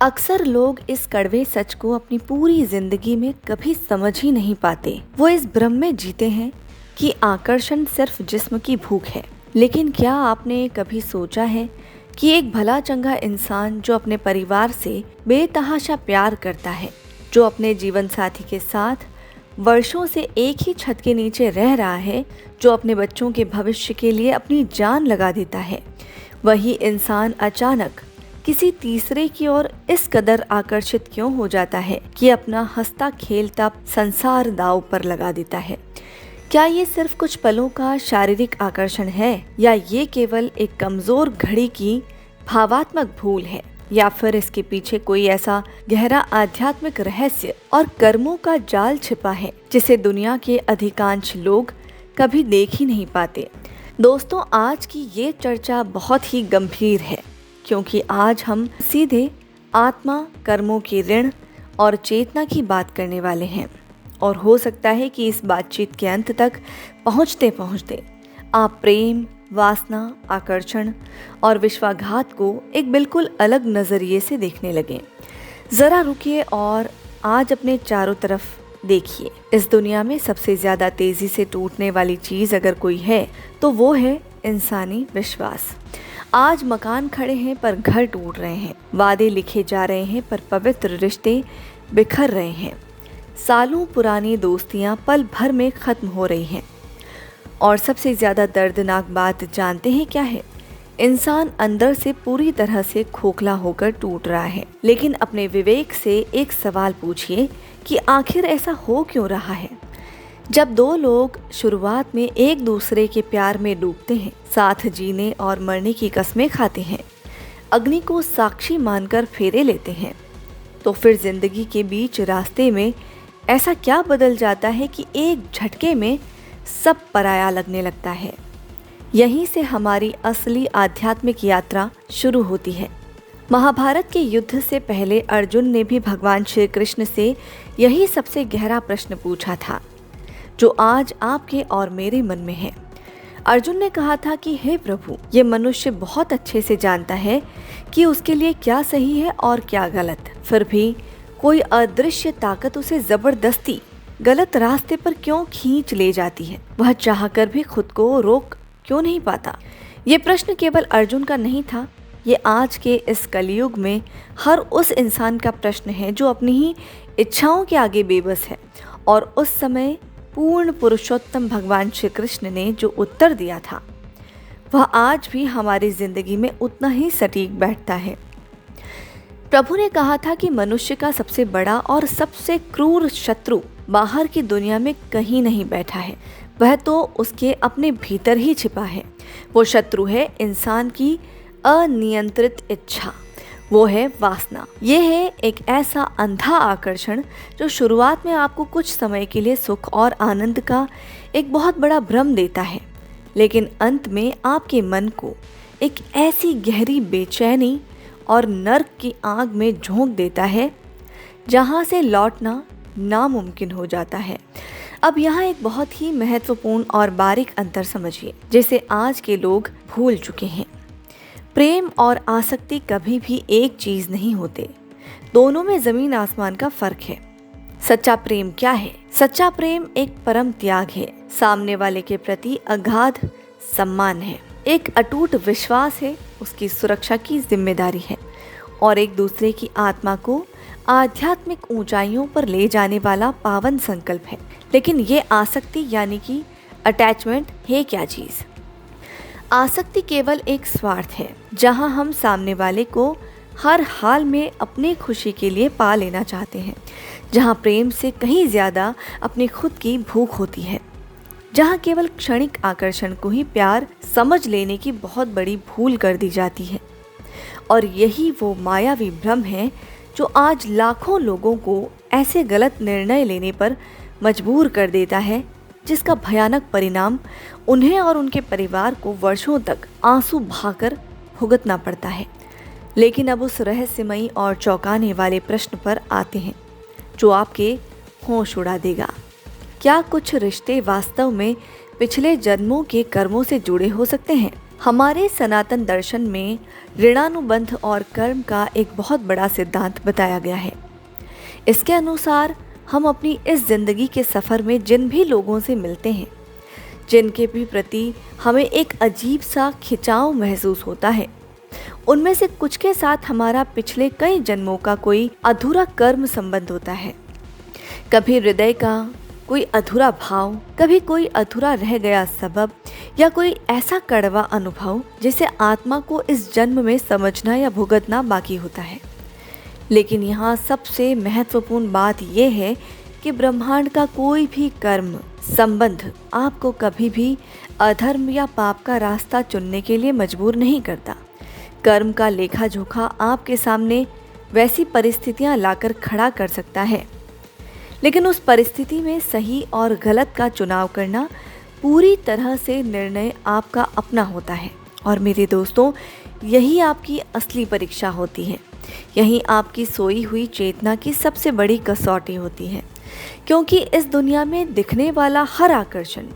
अक्सर लोग इस कड़वे सच को अपनी पूरी जिंदगी में कभी समझ ही नहीं पाते। वो इस भ्रम में जीते हैं कि आकर्षण सिर्फ जिस्म की भूख है। लेकिन क्या आपने कभी सोचा है कि एक भला चंगा इंसान जो अपने परिवार से बेतहाशा प्यार करता है, जो अपने जीवन साथी के साथ वर्षों से एक ही छत के नीचे रह रहा है, जो अपने बच्चों के भविष्य के लिए अपनी जान लगा देता है, वही इंसान अचानक किसी तीसरे की ओर इस कदर आकर्षित क्यों हो जाता है कि अपना हंसता खेलता संसार दांव पर लगा देता है? क्या ये सिर्फ कुछ पलों का शारीरिक आकर्षण है, या ये केवल एक कमजोर घड़ी की भावात्मक भूल है, या फिर इसके पीछे कोई ऐसा गहरा आध्यात्मिक रहस्य और कर्मों का जाल छिपा है जिसे दुनिया के अधिकांश लोग कभी देख ही नहीं पाते? दोस्तों, आज की ये चर्चा बहुत ही गंभीर है, क्योंकि आज हम सीधे आत्मा, कर्मों की ऋण और चेतना की बात करने वाले हैं। और हो सकता है कि इस बातचीत के अंत तक पहुंचते पहुंचते आप प्रेम, वासना, आकर्षण और विश्वासघात को एक बिल्कुल अलग नज़रिए से देखने लगें। ज़रा रुकिए और आज अपने चारों तरफ देखिए। इस दुनिया में सबसे ज़्यादा तेज़ी से टूटने वाली चीज़ अगर कोई है तो वो है इंसानी विश्वास। आज मकान खड़े हैं पर घर टूट रहे हैं, वादे लिखे जा रहे हैं पर पवित्र रिश्ते बिखर रहे हैं, सालों पुरानी दोस्तियां पल भर में खत्म हो रही हैं। और सबसे ज़्यादा दर्दनाक बात जानते हैं क्या है? इंसान अंदर से पूरी तरह से खोखला होकर टूट रहा है। लेकिन अपने विवेक से एक सवाल पूछिए कि आखिर ऐसा हो क्यों रहा है? जब दो लोग शुरुआत में एक दूसरे के प्यार में डूबते हैं, साथ जीने और मरने की कस्में खाते हैं, अग्नि को साक्षी मानकर फेरे लेते हैं, तो फिर जिंदगी के बीच रास्ते में ऐसा क्या बदल जाता है कि एक झटके में सब पराया लगने लगता है? यहीं से हमारी असली आध्यात्मिक यात्रा शुरू होती है। महाभारत के युद्ध से पहले अर्जुन ने भी भगवान श्री कृष्ण से यही सबसे गहरा प्रश्न पूछा था, जो आज आपके और मेरे मन में है। अर्जुन ने कहा था कि हे प्रभु, ये मनुष्य बहुत अच्छे से जानता है कि उसके लिए क्या सही है और क्या गलत, फिर भी कोई अदृश्य ताकत उसे जबरदस्ती गलत रास्ते पर क्यों खींच ले जाती है? वह चाहकर भी खुद को रोक क्यों नहीं पाता? ये प्रश्न केवल अर्जुन का नहीं था, ये आज के इस कलयुग में हर उस इंसान का प्रश्न है जो अपनी ही इच्छाओं के आगे बेबस है। और उस समय पूर्ण पुरुषोत्तम भगवान श्री कृष्ण ने जो उत्तर दिया था, वह आज भी हमारी जिंदगी में उतना ही सटीक बैठता है। प्रभु ने कहा था कि मनुष्य का सबसे बड़ा और सबसे क्रूर शत्रु बाहर की दुनिया में कहीं नहीं बैठा है, वह तो उसके अपने भीतर ही छिपा है। वो शत्रु है इंसान की अनियंत्रित इच्छा, वो है वासना। ये है एक ऐसा अंधा आकर्षण जो शुरुआत में आपको कुछ समय के लिए सुख और आनंद का एक बहुत बड़ा भ्रम देता है, लेकिन अंत में आपके मन को एक ऐसी गहरी बेचैनी और नर्क की आग में झोंक देता है जहां से लौटना नामुमकिन हो जाता है। अब यहाँ एक बहुत ही महत्वपूर्ण और बारीक अंतर समझिए, जिसे आज के लोग भूल चुके हैं। प्रेम और आसक्ति कभी भी एक चीज नहीं होते, दोनों में जमीन आसमान का फर्क है। सच्चा प्रेम क्या है? सच्चा प्रेम एक परम त्याग है, सामने वाले के प्रति अगाध सम्मान है, एक अटूट विश्वास है, उसकी सुरक्षा की जिम्मेदारी है, और एक दूसरे की आत्मा को आध्यात्मिक ऊंचाइयों पर ले जाने वाला पावन संकल्प है। लेकिन ये आसक्ति यानी कि अटैचमेंट है क्या चीज? आसक्ति केवल एक स्वार्थ है, जहां हम सामने वाले को हर हाल में अपनी खुशी के लिए पा लेना चाहते हैं, जहां प्रेम से कहीं ज्यादा अपनी खुद की भूख होती है, जहां केवल क्षणिक आकर्षण को ही प्यार समझ लेने की बहुत बड़ी भूल कर दी जाती है। और यही वो मायावी भ्रम है जो आज लाखों लोगों को ऐसे गलत निर्णय लेने पर मजबूर कर देता है, जिसका भयानक परिणाम उन्हें और उनके परिवार को वर्षों तक आंसू बहाकर भुगतना पड़ता है। लेकिन अब उस रहस्यमयी और चौंकाने वाले प्रश्न पर आते हैं, जो आपके होश उड़ा देगा। क्या कुछ रिश्ते वास्तव में पिछले जन्मों के कर्मों से जुड़े हो सकते हैं? हमारे सनातन दर्शन में ऋणानुबंध और कर्म का एक बहुत बड़ा सिद्धांत बताया गया है। इसके अनुसार हम अपनी इस जिंदगी के सफ़र में जिन भी लोगों से मिलते हैं, जिनके भी प्रति हमें एक अजीब सा खिंचाव महसूस होता है, उनमें से कुछ के साथ हमारा पिछले कई जन्मों का कोई अधूरा कर्म संबंध होता है। कभी हृदय का कोई अधूरा भाव, कभी कोई अधूरा रह गया सबब, या कोई ऐसा कड़वा अनुभव जिसे आत्मा को इस जन्म में समझना या भुगतना बाकी होता है। लेकिन यहाँ सबसे महत्वपूर्ण बात यह है कि ब्रह्मांड का कोई भी कर्म संबंध आपको कभी भी अधर्म या पाप का रास्ता चुनने के लिए मजबूर नहीं करता। कर्म का लेखा जोखा आपके सामने वैसी परिस्थितियां लाकर खड़ा कर सकता है, लेकिन उस परिस्थिति में सही और गलत का चुनाव करना पूरी तरह से निर्णय आपका अपना होता है। और मेरे दोस्तों, यही आपकी असली परीक्षा होती है। यही आपकी सोई हुई चेतना की सबसे बड़ी कसौटी होती है, क्योंकि इस दुनिया में दिखने वाला हर आकर्षण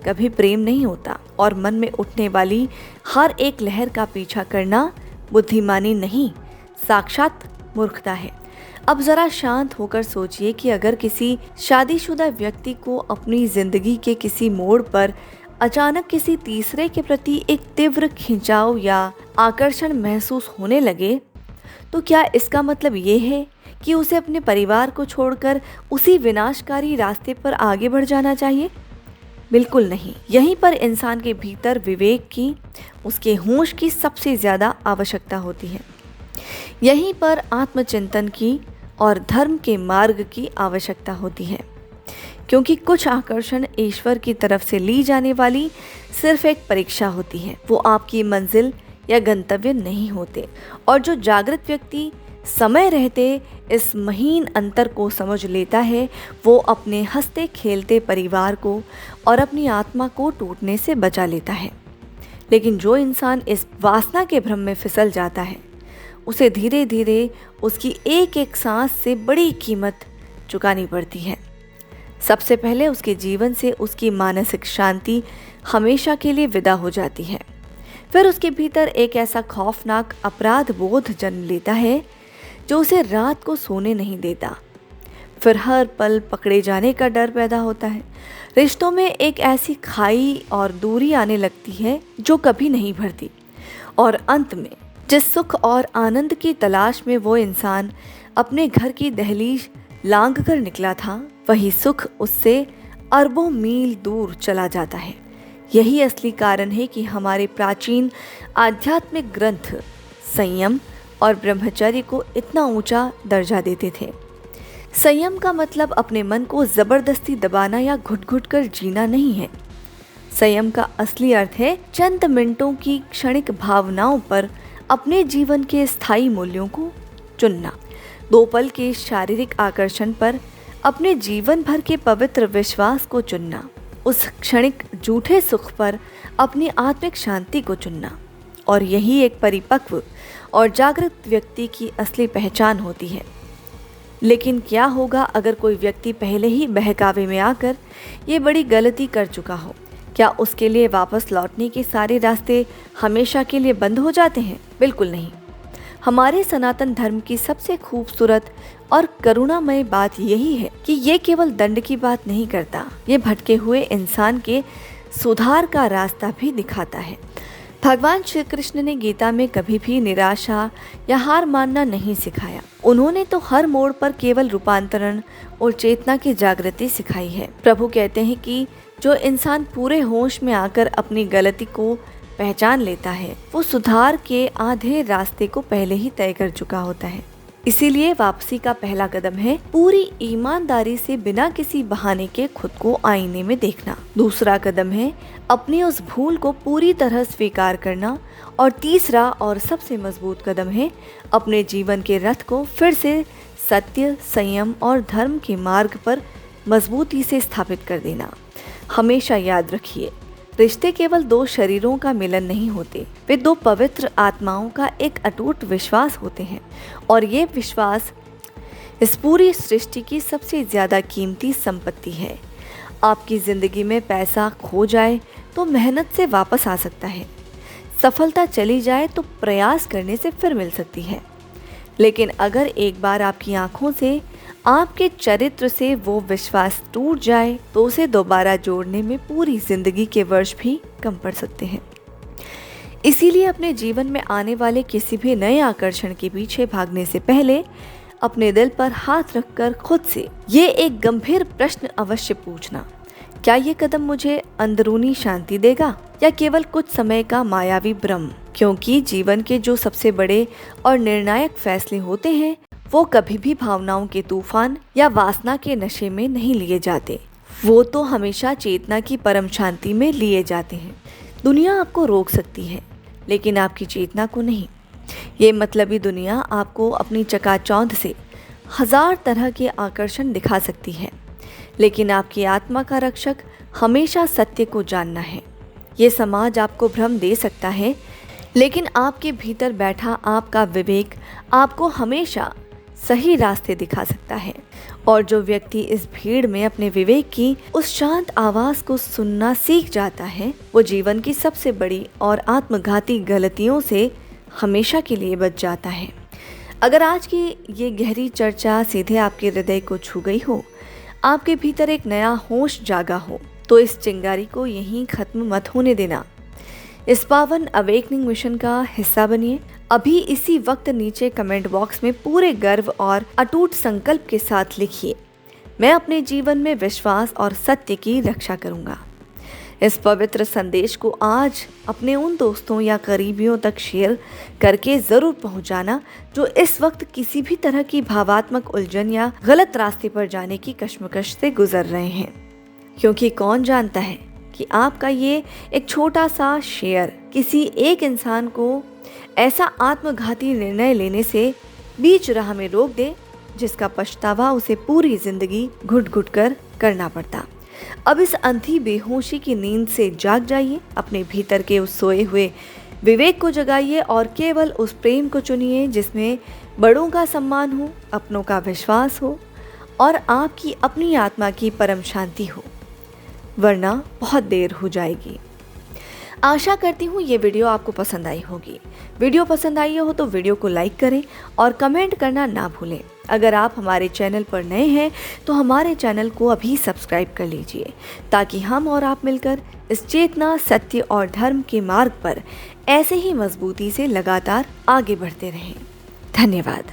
कभी प्रेम नहीं होता, और मन में उठने वाली हर एक लहर का पीछा करना बुद्धिमानी नहीं, साक्षात मूर्खता है। अब जरा शांत होकर सोचिए कि अगर किसी शादीशुदा व्यक्ति को अपनी जिंदगी के किसी मोड़ पर अचानक किसी तीसरे के प्रति एक तीव्र खिंचाव या आकर्षण महसूस होने लगे, तो क्या इसका मतलब ये है कि उसे अपने परिवार को छोड़कर उसी विनाशकारी रास्ते पर आगे बढ़ जाना चाहिए? बिल्कुल नहीं। यहीं पर इंसान के भीतर विवेक की, उसके होश की सबसे ज़्यादा आवश्यकता होती है। यहीं पर आत्मचिंतन की और धर्म के मार्ग की आवश्यकता होती है, क्योंकि कुछ आकर्षण ईश्वर की तरफ से ली जाने वाली सिर्फ एक परीक्षा होती है। वो आपकी मंजिल या गंतव्य नहीं होते। और जो जागृत व्यक्ति समय रहते इस महीन अंतर को समझ लेता है, वो अपने हंसते खेलते परिवार को और अपनी आत्मा को टूटने से बचा लेता है। लेकिन जो इंसान इस वासना के भ्रम में फिसल जाता है, उसे धीरे धीरे उसकी एक एक सांस से बड़ी कीमत चुकानी पड़ती है। सबसे पहले उसके जीवन से उसकी मानसिक शांति हमेशा के लिए विदा हो जाती है। फिर उसके भीतर एक ऐसा खौफनाक अपराध बोध जन्म लेता है जो उसे रात को सोने नहीं देता। फिर हर पल पकड़े जाने का डर पैदा होता है। रिश्तों में एक ऐसी खाई और दूरी आने लगती है जो कभी नहीं भरती। और अंत में जिस सुख और आनंद की तलाश में वो इंसान अपने घर की दहलीज लांघ कर निकला था, वही सुख उससे अरबों मील दूर चला जाता है। यही असली कारण है कि हमारे प्राचीन आध्यात्मिक ग्रंथ संयम और ब्रह्मचर्य को इतना ऊंचा दर्जा देते थे। संयम का मतलब अपने मन को जबरदस्ती दबाना या घुट-घुट कर जीना नहीं है। संयम का असली अर्थ है चंद मिनटों की क्षणिक भावनाओं पर अपने जीवन के स्थायी मूल्यों को चुनना। 2 पल के शारीरिक आकर्षण पर अपने जीवन भर के पवित्र विश्वास को चुनना। उस क्षणिक झूठे सुख पर अपनी आत्मिक शांति को चुनना। और यही एक परिपक्व और जागृत व्यक्ति की असली पहचान होती है। लेकिन क्या होगा अगर कोई व्यक्ति पहले ही बहकावे में आकर ये बड़ी गलती कर चुका हो? क्या उसके लिए वापस लौटने के सारे रास्ते हमेशा के लिए बंद हो जाते हैं? बिल्कुल नहीं। हमारे सनातन धर्म की सबसे खूबसूरत और करुणामय बात यही है कि ये केवल दंड की बात नहीं करता, ये भटके हुए इंसान के सुधार का रास्ता भी दिखाता है। भगवान श्री कृष्ण ने गीता में कभी भी निराशा या हार मानना नहीं सिखाया। उन्होंने तो हर मोड़ पर केवल रूपांतरण और चेतना की जागृति सिखाई है। प्रभु कहते हैं कि जो इंसान पूरे होश में आकर अपनी गलती को पहचान लेता है, वो सुधार के आधे रास्ते को पहले ही तय कर चुका होता है। इसीलिए वापसी का पहला कदम है पूरी ईमानदारी से बिना किसी बहाने के खुद को आईने में देखना। दूसरा कदम है अपनी उस भूल को पूरी तरह स्वीकार करना। और तीसरा और सबसे मजबूत कदम है अपने जीवन के रथ को फिर से सत्य, संयम और धर्म के मार्ग पर मजबूती से स्थापित कर देना। हमेशा याद रखिए, रिश्ते केवल 2 शरीरों का मिलन नहीं होते, वे 2 पवित्र आत्माओं का एक अटूट विश्वास होते हैं। और ये विश्वास इस पूरी सृष्टि की सबसे ज़्यादा कीमती संपत्ति है। आपकी ज़िंदगी में पैसा खो जाए तो मेहनत से वापस आ सकता है, सफलता चली जाए तो प्रयास करने से फिर मिल सकती है, लेकिन अगर एक बार आपकी आंखों से, आपके चरित्र से वो विश्वास टूट जाए तो उसे दोबारा जोड़ने में पूरी जिंदगी के वर्ष भी कम पड़ सकते हैं। इसीलिए अपने जीवन में आने वाले किसी भी नए आकर्षण के पीछे भागने से पहले अपने दिल पर हाथ रखकर खुद से ये एक गंभीर प्रश्न अवश्य पूछना, क्या ये कदम मुझे अंदरूनी शांति देगा या केवल कुछ समय का मायावी भ्रम? क्योंकि जीवन के जो सबसे बड़े और निर्णायक फैसले होते हैं वो कभी भी भावनाओं के तूफान या वासना के नशे में नहीं लिए जाते, वो तो हमेशा चेतना की परम शांति में लिए जाते हैं। दुनिया आपको रोक सकती है लेकिन आपकी चेतना को नहीं। ये मतलबी दुनिया आपको अपनी चकाचौंध से हजार तरह के आकर्षण दिखा सकती है, लेकिन आपकी आत्मा का रक्षक हमेशा सत्य को जानना है। ये समाज आपको भ्रम दे सकता है, लेकिन आपके भीतर बैठा आपका विवेक आपको हमेशा सही रास्ते दिखा सकता है। और जो व्यक्ति इस भीड़ में अपने विवेक की उस शांत आवाज को सुनना सीख जाता है, वो जीवन की सबसे बड़ी और आत्मघाती गलतियों से हमेशा के लिए बच जाता है। अगर आज की ये गहरी चर्चा सीधे आपके हृदय को छू गई हो, आपके भीतर एक नया होश जागा हो, तो इस चिंगारी को यहीं खत्म मत होने देना। इस पावन अवेकनिंग मिशन का हिस्सा बनिए। अभी इसी वक्त नीचे कमेंट बॉक्स में पूरे गर्व और अटूट संकल्प के साथ लिखिए, मैं अपने जीवन में विश्वास और सत्य की रक्षा करूंगा। इस पवित्र संदेश को आज अपने उन दोस्तों या करीबियों तक शेयर करके ज़रूर पहुंचाना जो इस वक्त किसी भी तरह की भावात्मक उलझन या गलत रास्ते पर जाने की कश्मकश से गुजर रहे हैं, क्योंकि कौन जानता है कि आपका ये एक छोटा सा शेयर किसी एक इंसान को ऐसा आत्मघाती निर्णय लेने से बीच राह में रोक दे जिसका पछतावा उसे पूरी जिंदगी घुट घुट कर करना पड़ता। अब इस अंधी बेहोशी की नींद से जाग जाइए, अपने भीतर के उस सोए हुए विवेक को जगाइए और केवल उस प्रेम को चुनिए जिसमें बड़ों का सम्मान हो, अपनों का विश्वास हो और आपकी अपनी आत्मा की परम शांति हो, वरना बहुत देर हो जाएगी। आशा करती हूँ ये वीडियो आपको पसंद आई होगी। वीडियो पसंद आई हो तो वीडियो को लाइक करें और कमेंट करना ना भूलें। अगर आप हमारे चैनल पर नए हैं तो हमारे चैनल को अभी सब्सक्राइब कर लीजिए, ताकि हम और आप मिलकर इस चेतना, सत्य और धर्म के मार्ग पर ऐसे ही मजबूती से लगातार आगे बढ़ते रहें। धन्यवाद।